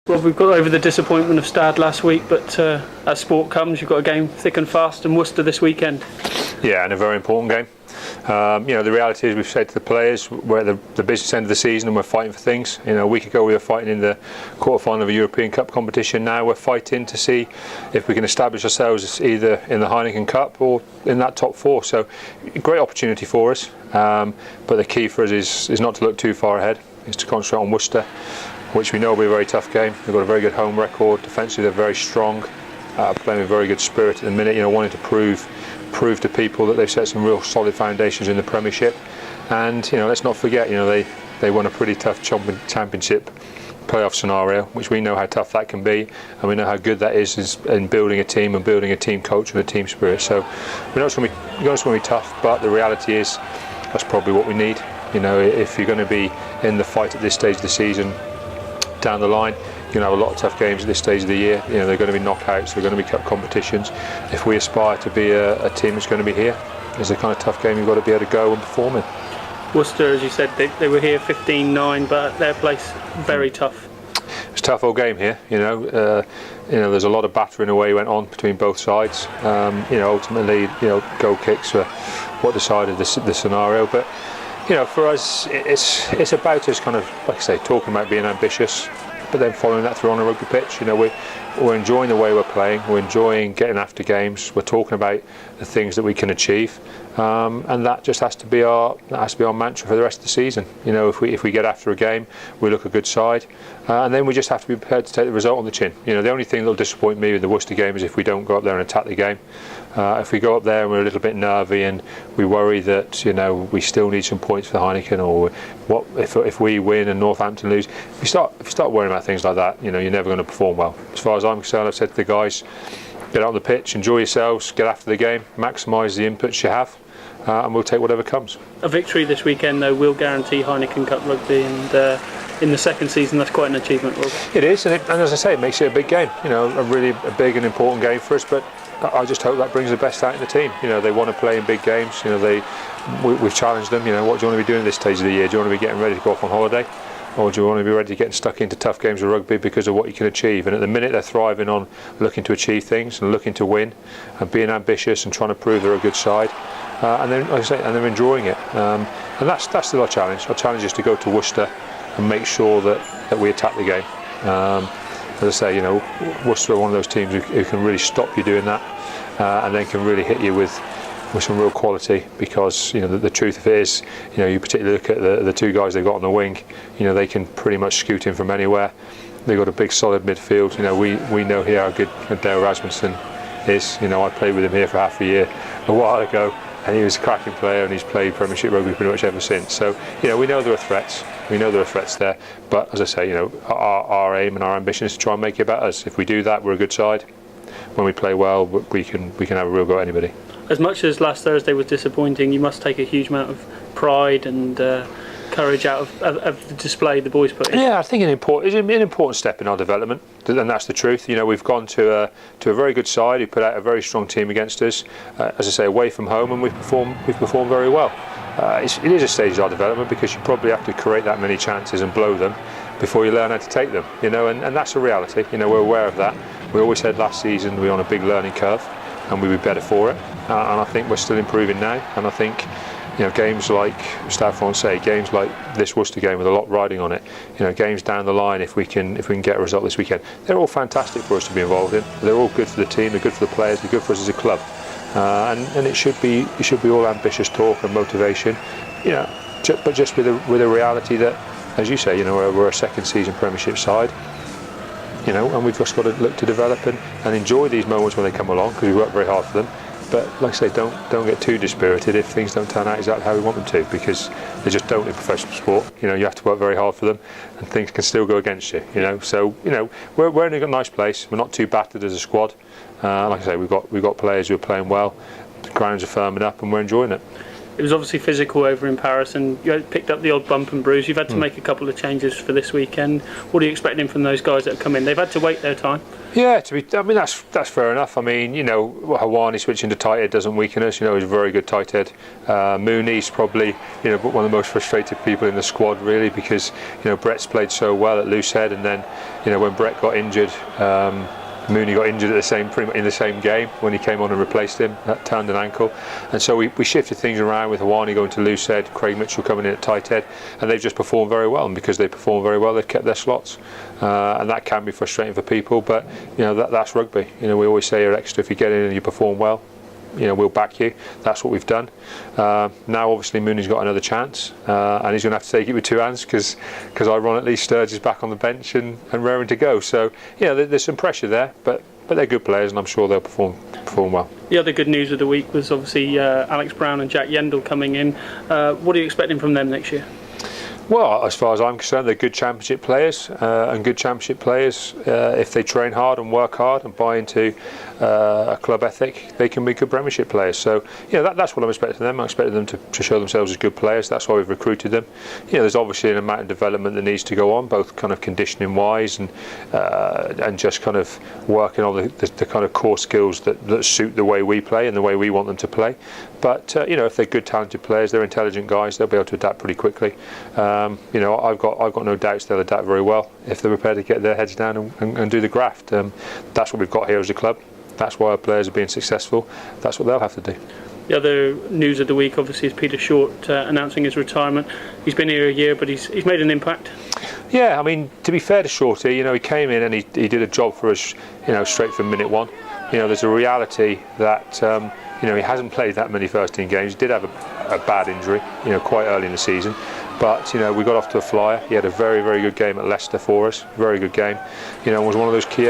Well, we've got over the disappointment of Stad last week, but as sport comes, you've got a game thick and fast in Worcester this weekend. Yeah, and a very important game. The reality is we've said to the players we're at the business end of the season and we're fighting for things. A week ago we were fighting in the quarter-final of a European Cup competition. Now we're fighting to see if we can establish ourselves either in the Heineken Cup or in that top four. So, great opportunity for us. But the key for us is not to look too far ahead. Is to concentrate on Worcester, which we know will be a very tough game. They've got a very good home record. Defensively, they're very strong. Playing with very good spirit at the minute. Wanting to prove to people that they've set some real solid foundations in the Premiership. And let's not forget, they won a pretty tough championship playoff scenario, which we know how tough that can be, and we know how good that is in building a team and building a team culture and a team spirit. So we know it's going to be tough, but the reality is that's probably what we need. If you're going to be in the fight at this stage of the season, down the line, you're going to have a lot of tough games at this stage of the year. They're going to be knockouts, they're going to be cup competitions. If we aspire to be a team that's going to be here, there's a kind of tough game you've got to be able to go and perform in. Worcester, as you said, they were here 15-9, but at their place, very tough. It's a tough old game here. There's a lot of battering away went on between both sides. Ultimately, goal kicks were what decided the scenario. But for us, it's about us kind of, like I say, talking about being ambitious, but then following that through on a rugby pitch. We're enjoying the way we're playing. We're enjoying getting after games. We're talking about the things that we can achieve, and that just has to be our mantra for the rest of the season. If we get after a game, we look a good side, and then we just have to be prepared to take the result on the chin. The only thing that'll disappoint me with the Worcester game is if we don't go up there and attack the game. If we go up there and we're a little bit nervy and we worry that we still need some points for the Heineken, or what if we win and Northampton lose, if you start worrying about things like that, you're never going to perform well. As far as I'm concerned, I've said to the guys, get out on the pitch, enjoy yourselves, get after the game, maximise the inputs you have, and we'll take whatever comes. A victory this weekend, though, will guarantee Heineken Cup rugby, and in the second season, that's quite an achievement, Rob. It is, and as I say, it makes it a big game. A big and important game for us. But I just hope that brings the best out in the team. They want to play in big games. We've challenged them. What do you want to be doing at this stage of the year? Do you want to be getting ready to go off on holiday, or do you want to be ready to get stuck into tough games of rugby because of what you can achieve? And at the minute, they're thriving on looking to achieve things and looking to win and being ambitious and trying to prove they're a good side. And then, like I say, and they're enjoying it. And that's still our challenge. Our challenge is to go to Worcester and make sure that we attack the game. As I say, Worcester are one of those teams who can really stop you doing that, and then can really hit you with some real quality, because the truth of it is, you particularly look at the two guys they've got on the wing, they can pretty much scoot in from anywhere. They've got a big solid midfield. We know here how good Dale Rasmussen is. I played with him here for half a year a while ago, and he was a cracking player, and he's played Premiership rugby pretty much ever since. So we know there are threats. We know there are threats there, but as I say, our aim and our ambition is to try and make it about us. If we do that, we're a good side. When we play well, we can have a real go at anybody. As much as last Thursday was disappointing, you must take a huge amount of pride and courage out of the display the boys put in. Yeah, I think it's an important step in our development, and that's the truth. We've gone to a very good side who put out a very strong team against us, as I say, away from home, and we've performed very well. It is a stage of our development, because you probably have to create that many chances and blow them before you learn how to take them. And that's a reality. We're aware of that. We always said last season we were on a big learning curve, and we'd be better for it. And I think we're still improving now. And I think games like Stade Francais, games like this Worcester game with a lot riding on it, games down the line, if we can get a result this weekend, they're all fantastic for us to be involved in. They're all good for the team, they're good for the players, they're good for us as a club. And it should be all ambitious talk and motivation, but just with a reality that, as you say, we're a second season Premiership side, and we've just got to look to develop and enjoy these moments when they come along, because we work very hard for them. But like I say, don't get too dispirited if things don't turn out exactly how we want them to, because they just don't in professional sport. You have to work very hard for them, and things can still go against you. So we're in a nice place. We're not too battered as a squad. Like I say, we've got players who are playing well. The grounds are firming up, and we're enjoying it. It was obviously physical over in Paris, and you picked up the odd bump and bruise. You've had to make a couple of changes for this weekend. What are you expecting from those guys that have come in? They've had to wait their time. Yeah, that's fair enough. I mean, Hawani switching to tight head doesn't weaken us. He's a very good tight head. Mooney's probably one of the most frustrated people in the squad, really, because Brett's played so well at loose head, and then when Brett got injured. Mooney got injured pretty much in the same game when he came on and replaced him, turned an ankle, and so we shifted things around with Hawani going to loose head, Craig Mitchell coming in at tight head, and they've just performed very well. And because they perform very well, they've kept their slots, and that can be frustrating for people. But that's rugby. We always say you're extra if you get in and you perform well. We'll back you. That's what we've done. Now obviously Mooney's got another chance, and he's going to have to take it with two hands because ironically Sturge is back on the bench and raring to go. So there's some pressure there, but they're good players, and I'm sure they'll perform well. The other good news of the week was obviously Alex Brown and Jack Yendall coming in. What are you expecting from them next year? Well, as far as I'm concerned, they're good championship players, and good championship players, if they train hard and work hard and buy into a club ethic, they can be good Premiership players. So, that's what I'm expecting them. I expected them to show themselves as good players. That's why we've recruited them. There's obviously an amount of development that needs to go on, both kind of conditioning wise and just kind of working on the kind of core skills that suit the way we play and the way we want them to play. But if they're good, talented players, they're intelligent guys, they'll be able to adapt pretty quickly. I've got no doubts they'll adapt very well if they're prepared to get their heads down and do the graft. That's what we've got here as a club. That's why our players are being successful. That's what they'll have to do. The other news of the week obviously is Peter Short announcing his retirement. He's been here a year, but he's made an impact. Yeah, I mean, to be fair to Shorty, he came in and he did a job for us, straight from minute one. There's a reality that he hasn't played that many first team games. He did have a bad injury, quite early in the season. But we got off to a flyer. He had a very, very good game at Leicester for us. Very good game. Was one of those key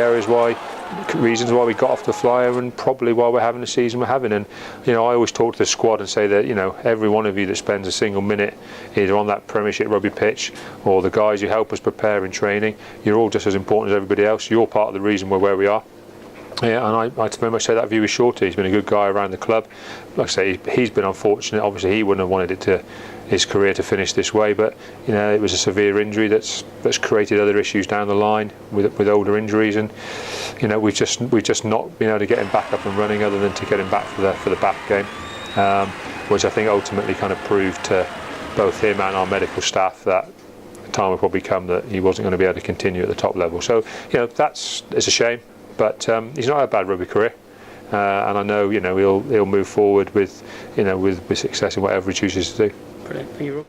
reasons why we got off the flyer, and probably why we're having the season we're having. And I always talk to the squad and say that every one of you that spends a single minute either on that Premiership rugby pitch or the guys who help us prepare in training, you're all just as important as everybody else. You're part of the reason we're where we are. Yeah, and I very much say that view with Shorty. He's been a good guy around the club. Like I say, he's been unfortunate. Obviously, he wouldn't have wanted his career to finish this way, but it was a severe injury that's created other issues down the line with older injuries, and we've just not been able to get him back up and running, other than to get him back for the Bath game, which I think ultimately kind of proved to both him and our medical staff that the time would probably come that he wasn't going to be able to continue at the top level. So it's a shame. But he's not had a bad rugby career, and I know he'll move forward with success in whatever he chooses to do. Brilliant, thank you, Rob.